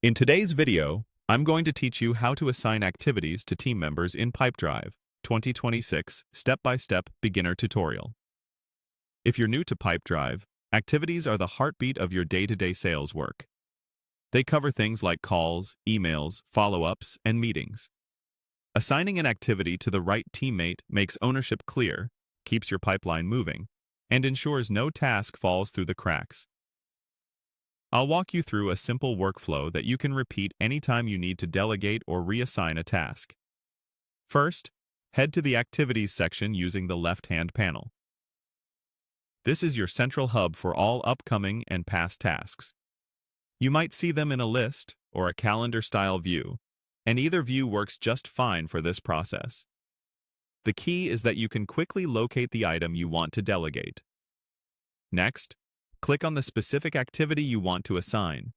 In today's video, I'm going to teach you how to assign activities to team members in Pipedrive 2026 Step-by-Step Beginner Tutorial. If you're new to Pipedrive, activities are the heartbeat of your day-to-day sales work. They cover things like calls, emails, follow-ups, and meetings. Assigning an activity to the right teammate makes ownership clear, keeps your pipeline moving, and ensures no task falls through the cracks. I'll walk you through a simple workflow that you can repeat anytime you need to delegate or reassign a task. First, head to the Activities section using the left-hand panel. This is your central hub for all upcoming and past tasks. You might see them in a list or a calendar-style view, and either view works just fine for this process. The key is that you can quickly locate the item you want to delegate. Next, click on the specific activity you want to assign.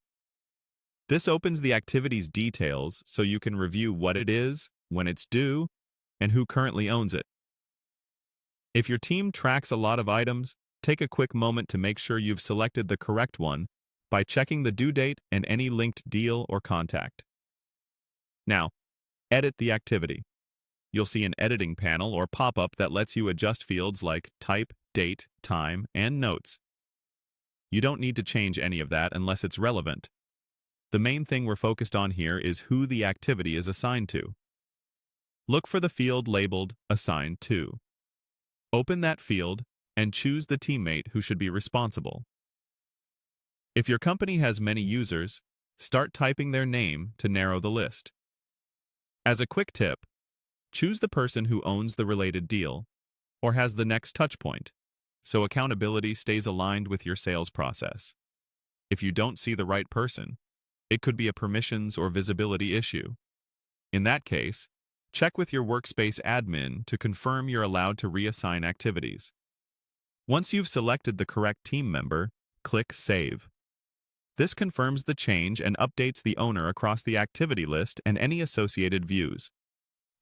This opens the activity's details so you can review what it is, when it's due, and who currently owns it. If your team tracks a lot of items, take a quick moment to make sure you've selected the correct one by checking the due date and any linked deal or contact. Now, edit the activity. You'll see an editing panel or pop-up that lets you adjust fields like type, date, time, and notes. You don't need to change any of that unless it's relevant. The main thing we're focused on here is who the activity is assigned to. Look for the field labeled Assigned To. Open that field and choose the teammate who should be responsible. If your company has many users, start typing their name to narrow the list. As a quick tip, choose the person who owns the related deal or has the next touchpoint, so accountability stays aligned with your sales process. If you don't see the right person, it could be a permissions or visibility issue. In that case, check with your workspace admin to confirm you're allowed to reassign activities. Once you've selected the correct team member, click Save. This confirms the change and updates the owner across the activity list and any associated views.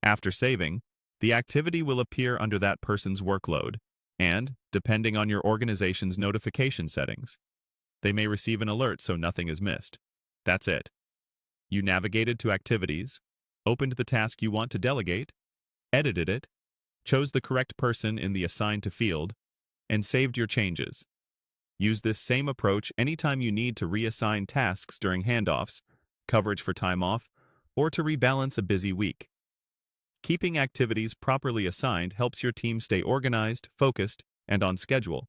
After saving, the activity will appear under that person's workload, and, depending on your organization's notification settings, they may receive an alert so nothing is missed. That's it. You navigated to Activities, opened the task you want to delegate, edited it, chose the correct person in the Assigned To field, and saved your changes. Use this same approach anytime you need to reassign tasks during handoffs, coverage for time off, or to rebalance a busy week. Keeping activities properly assigned helps your team stay organized, focused, and on schedule.